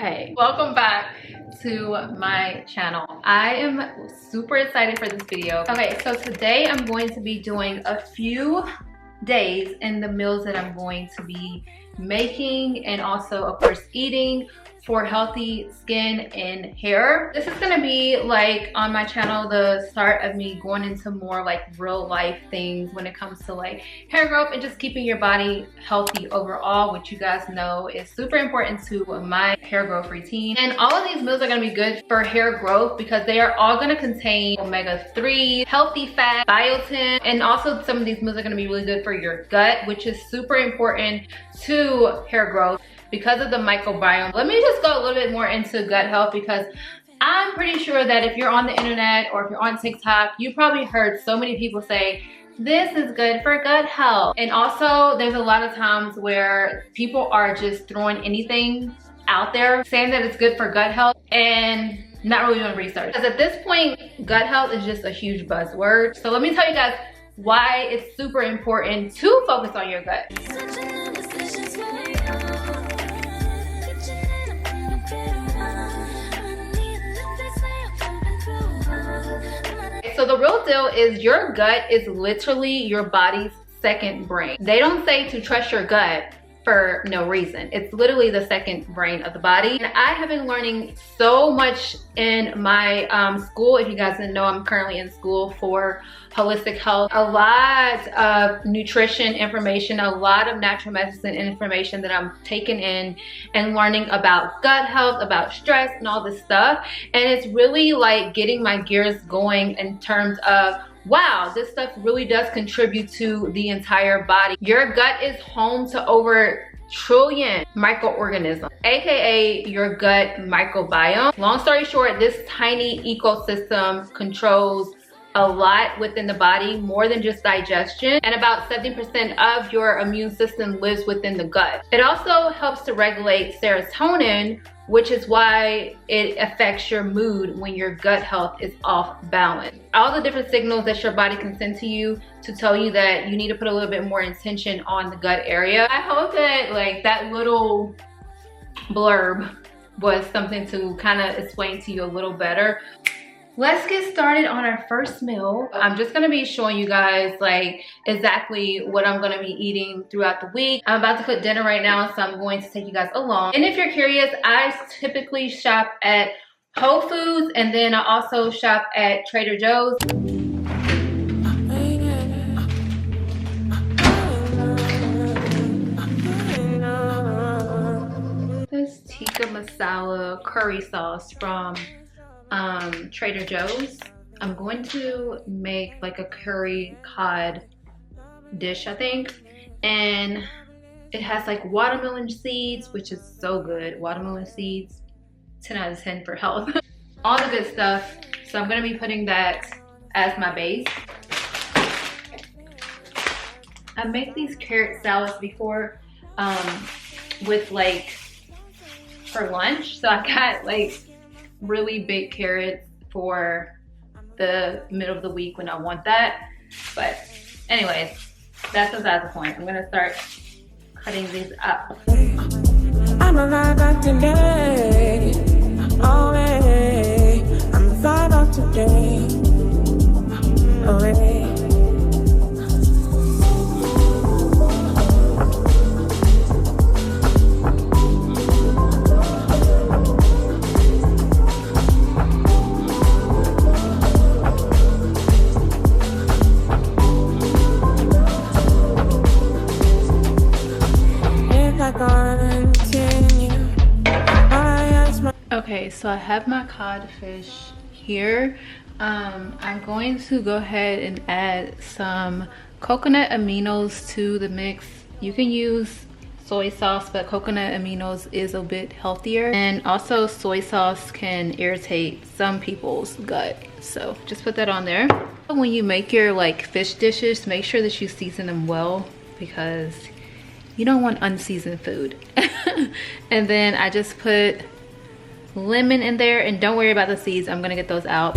Okay, welcome back to my channel. I am super excited for this video. Okay, so today I'm going to be doing a few days in the meals that I'm going to be making and also of course eating for healthy skin and hair. This is gonna be like on my channel the start of me going into more like real life things when it comes to like hair growth and just keeping your body healthy overall, which you guys know is super important to my hair growth routine. And all of these meals are gonna be good for hair growth because they are all gonna contain omega-3, healthy fat, biotin, and also some of these meals are gonna be really good for your gut, which is super important to hair growth because of the microbiome. Let me just go a little bit more into gut health because I'm pretty sure that if you're on the internet or if you're on TikTok, you probably heard so many people say, this is good for gut health. And also there's a lot of times where people are just throwing anything out there saying that it's good for gut health and not really doing research. Because at this point, gut health is just a huge buzzword. So let me tell you guys why it's super important to focus on your gut. So the real deal is your gut is literally your body's second brain. They don't say to trust your gut for no reason. It's literally the second brain of the body. And I have been learning so much in my school. If you guys didn't know, I'm currently in school for holistic health. A lot of nutrition information, a lot of natural medicine information that I'm taking in and learning about gut health, about stress and all this stuff. And it's really like getting my gears going in terms of, wow, this stuff really does contribute to the entire body. Your gut is home to over trillion microorganisms, aka your gut microbiome. Long story short, this tiny ecosystem controls a lot within the body, more than just digestion, and about 70% of your immune system lives within the gut. It also helps to regulate serotonin, which is why it affects your mood when your gut health is off balance. All the different signals that your body can send to you to tell you that you need to put a little bit more intention on the gut area. I hope that like that little blurb was something to kind of explain to you a little better. Let's get started on our first meal. I'm just gonna be showing you guys like exactly what I'm gonna be eating throughout the week. I'm about to cook dinner right now, so I'm going to take you guys along. And if you're curious, I typically shop at Whole Foods and then I also shop at Trader Joe's. This tikka masala curry sauce from Trader Joe's. I'm going to make like a curry cod dish, I think, and it has like watermelon seeds, which is so good. Watermelon seeds, 10 out of 10 for health. All the good stuff. So I'm gonna be putting that as my base. I make these carrot salads before with like for lunch, so I got like really big carrots for the middle of the week when I want that. But anyways, that's beside the point. I'm gonna start cutting these up. I'm alive out today. Oh, hey. I'm alive out today. Oh, hey. Okay, so I have my codfish here. I'm going to go ahead and add some coconut aminos to the mix. You can use soy sauce, but coconut aminos is a bit healthier. And also soy sauce can irritate some people's gut. So just put that on there. When you make your like fish dishes, make sure that you season them well because you don't want unseasoned food. And then I just put lemon in there, and don't worry about the seeds. I'm gonna get those out.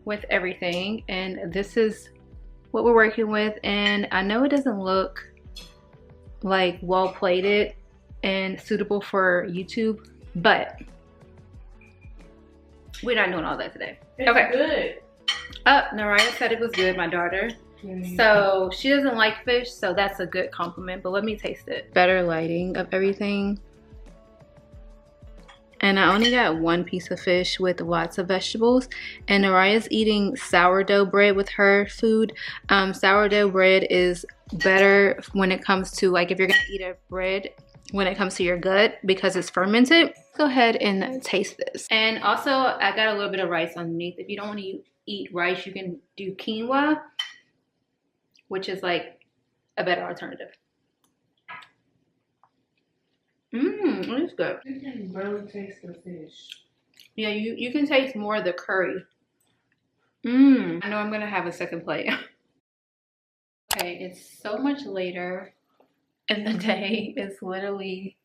with everything, and this is what we're working with. And I know it doesn't look like well plated and suitable for YouTube, but we're not doing all that today. It's okay. Good. Naraya said it was good, my daughter. So she doesn't like fish, so that's a good compliment, but let me taste it. Better lighting of everything. And I only got one piece of fish with lots of vegetables. And Naraya's eating sourdough bread with her food. Sourdough bread is better when it comes to, like, if you're gonna eat a bread when it comes to your gut because it's fermented. Go ahead and taste this. And also I got a little bit of rice underneath. If you don't want to eat rice, you can do quinoa, which is like a better alternative. It is good. You can barely taste the fish. Yeah, you can taste more of the curry. I know I'm gonna have a second plate. Okay, it's so much later in the day. It's literally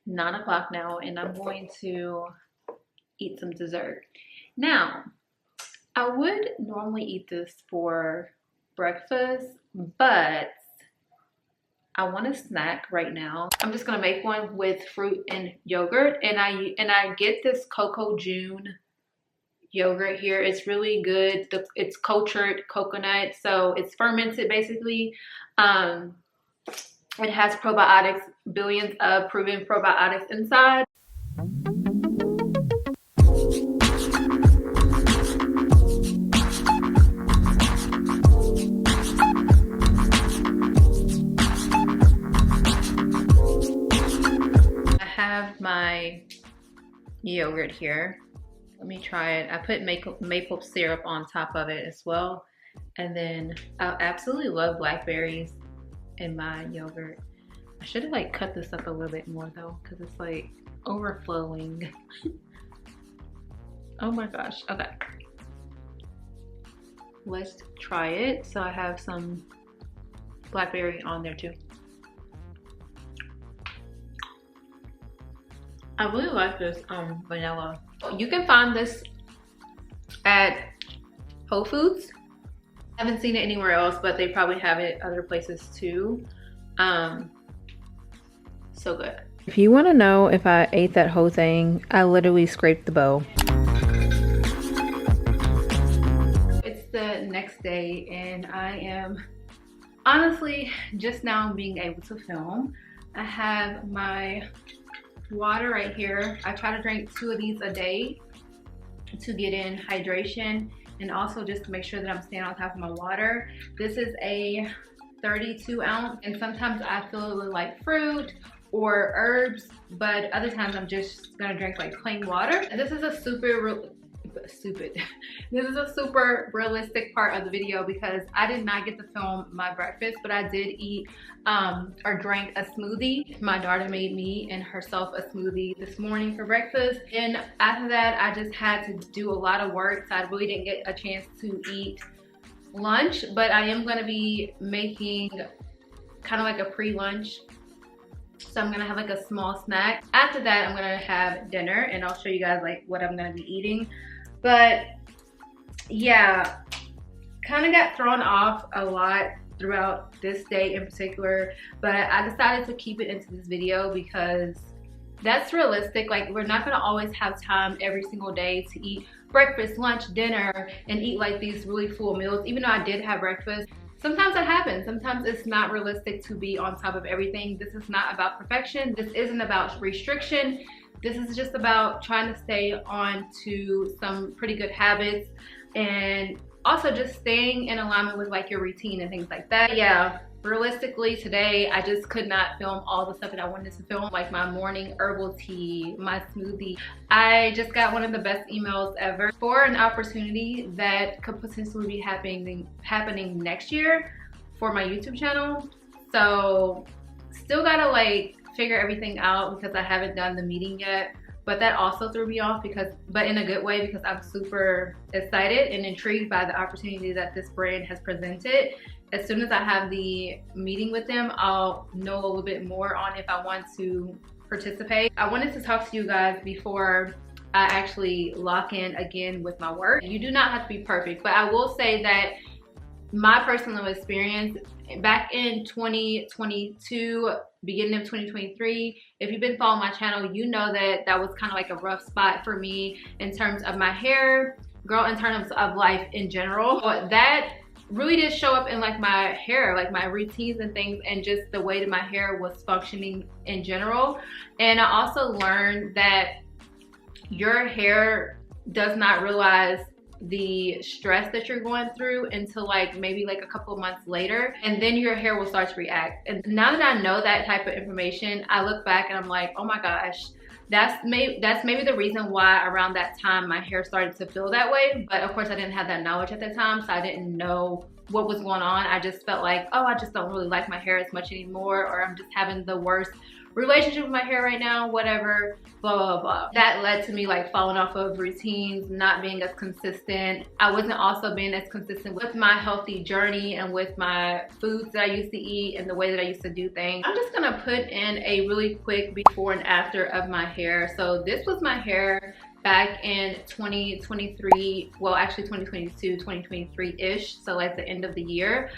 9 o'clock now, and I'm going to eat some dessert. Now, I would normally eat this for breakfast, but I want a snack right now. I'm just gonna make one with fruit and yogurt, and I get this Coco June yogurt here. It's really good. It's cultured coconut, so it's fermented basically. It has probiotics, billions of proven probiotics inside. My yogurt here. Let me try it. I put maple syrup on top of it as well. And then I absolutely love blackberries in my yogurt. I should have like cut this up a little bit more though, because it's like overflowing. Oh my gosh. Okay. Let's try it. So I have some blackberry on there too. I really like this vanilla. You can find this at Whole Foods. I haven't seen it anywhere else, but they probably have it other places too. So good. If you want to know if I ate that whole thing, I literally scraped the bowl. It's the next day, and I am honestly just now being able to film. I have my water right here. I try to drink 2 of these a day to get in hydration, and also just to make sure that I'm staying on top of my water. This is a 32 ounce, and sometimes I feel it like fruit or herbs, but other times I'm just gonna drink like plain water. And this is a this is a super realistic part of the video because I did not get to film my breakfast, but I did eat or drank a smoothie. My daughter made me and herself a smoothie this morning for breakfast, and after that I just had to do a lot of work, so I really didn't get a chance to eat lunch. But I am going to be making kind of like a pre-lunch, so I'm gonna have like a small snack. After that I'm gonna have dinner, and I'll show you guys like what I'm gonna be eating. But yeah, kind of got thrown off a lot throughout this day in particular, but I decided to keep it into this video because that's realistic. Like, we're not gonna always have time every single day to eat breakfast, lunch, dinner, and eat like these really full meals. Even though I did have breakfast, sometimes it happens. Sometimes it's not realistic to be on top of everything. This is not about perfection. This isn't about restriction. This is just about trying to stay on to some pretty good habits, and also just staying in alignment with like your routine and things like that. Yeah, realistically today I just could not film all the stuff that I wanted to film, like my morning herbal tea, my smoothie. I just got one of the best emails ever for an opportunity that could potentially be happening next year for my YouTube channel. So still gotta like figure everything out because I haven't done the meeting yet, but that also threw me off but in a good way, because I'm super excited and intrigued by the opportunity that this brand has presented. As soon as I have the meeting with them, I'll know a little bit more on if I want to participate. I wanted to talk to you guys before I actually lock in again with my work. You do not have to be perfect, but I will say that my personal experience back in 2022, beginning of 2023, if you've been following my channel, you know that that was kind of like a rough spot for me in terms of my hair, girl, in terms of life in general. But that really did show up in like my hair, like my routines and things, and just the way that my hair was functioning in general. And I also learned that your hair does not realize the stress that you're going through until like maybe like a couple of months later, and then your hair will start to react. And now that I know that type of information, I look back and I'm like, oh my gosh, that's maybe the reason why around that time my hair started to feel that way. But of course I didn't have that knowledge at the time, so I didn't know what was going on. I just felt like, oh, I just don't really like my hair as much anymore, or I'm just having the worst relationship with my hair right now, whatever, blah, blah, blah. That led to me like falling off of routines, not being as consistent. I wasn't also being as consistent with my healthy journey and with my foods that I used to eat and the way that I used to do things. I'm just gonna put in a really quick before and after of my hair. So this was my hair back in 2023, well actually 2022, 2023-ish, so like the end of the year.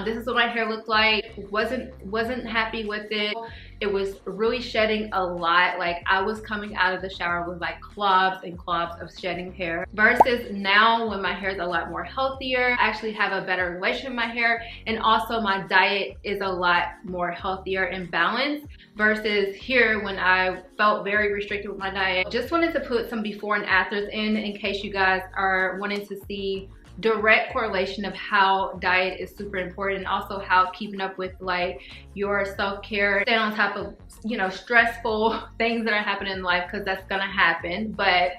This is what my hair looked like. Wasn't happy with it. It was really shedding a lot. Like I was coming out of the shower with like clobs and clobs of shedding hair, versus now when my hair is a lot more healthier. I actually have a better relationship with my hair, and also my diet is a lot more healthier and balanced, versus here when I felt very restricted with my diet. Just wanted to put some before and afters in case you guys are wanting to see direct correlation of how diet is super important, and also how keeping up with like your self-care, staying on top of, you know, stressful things that are happening in life, because that's gonna happen, but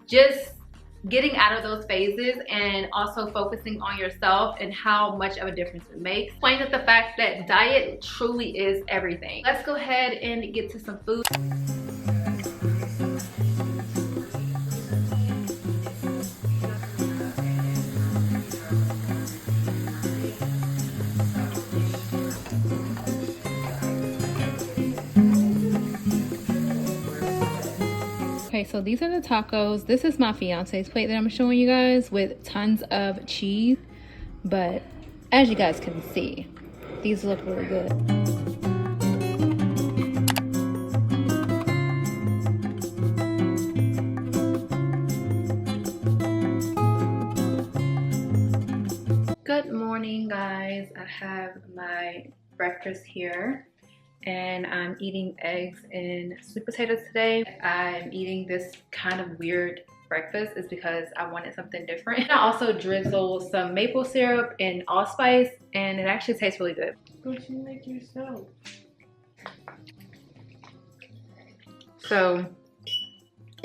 just getting out of those phases and also focusing on yourself and how much of a difference it makes. Playing with the fact that diet truly is everything. Let's go ahead and get to some food. Okay, so these are the tacos. This is my fiance's plate that I'm showing you guys with tons of cheese. But as you guys can see, these look really good. Good morning, guys. I have my breakfast here, and I'm eating eggs and sweet potatoes today. I'm eating this kind of weird breakfast is because I wanted something different. I also drizzle some maple syrup and allspice, and it actually tastes really good. But you make yourself. So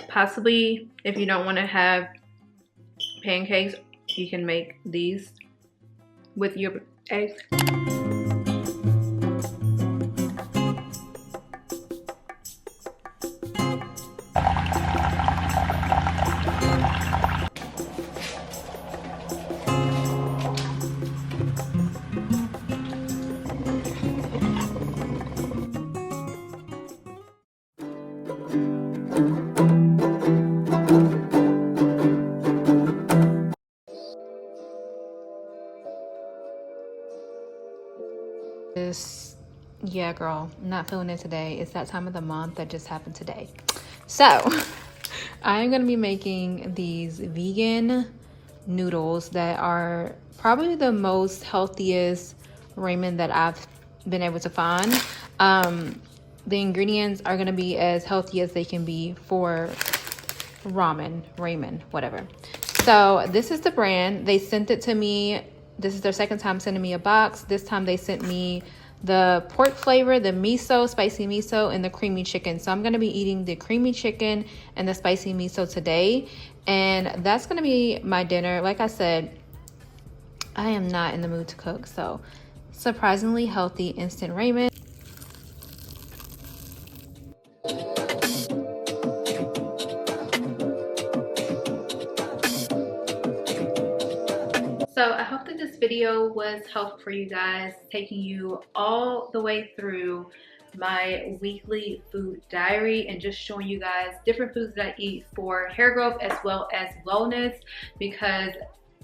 possibly if you don't want to have pancakes, you can make these with your eggs. Yeah, girl, not feeling it today. It's that time of the month that just happened today. So I'm gonna be making these vegan noodles that are probably the most healthiest ramen that I've been able to find. The ingredients are gonna be as healthy as they can be for ramen, whatever. So this is the brand. They sent it to me. This is their second time sending me a box. This time they sent me the pork flavor, the miso, spicy miso, and the creamy chicken. So I'm going to be eating the creamy chicken and the spicy miso today. And that's going to be my dinner. Like I said, I am not in the mood to cook. So surprisingly healthy instant ramen. So I hope that this video was helpful for you guys, taking you all the way through my weekly food diary and just showing you guys different foods that I eat for hair growth as well as wellness, because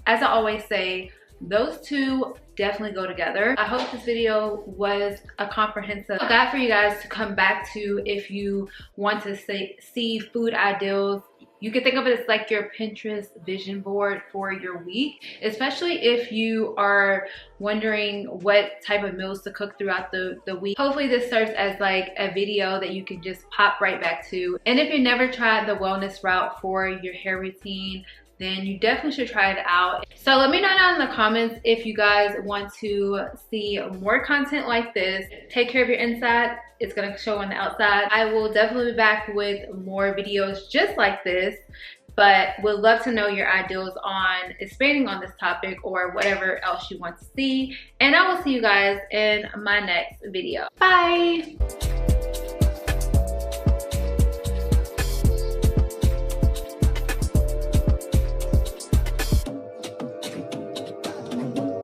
as I always say, those two definitely go together. I hope this video was a comprehensive guide for you guys to come back to if you want to see food ideals. You can think of it as like your Pinterest vision board for your week, especially if you are wondering what type of meals to cook throughout the week. Hopefully this serves as like a video that you can just pop right back to. And if you never tried the wellness route for your hair routine, then you definitely should try it out. So let me know down in the comments if you guys want to see more content like this. Take care of your inside. It's gonna show on the outside. I will definitely be back with more videos just like this, but would love to know your ideals on expanding on this topic or whatever else you want to see. And I will see you guys in my next video. Bye.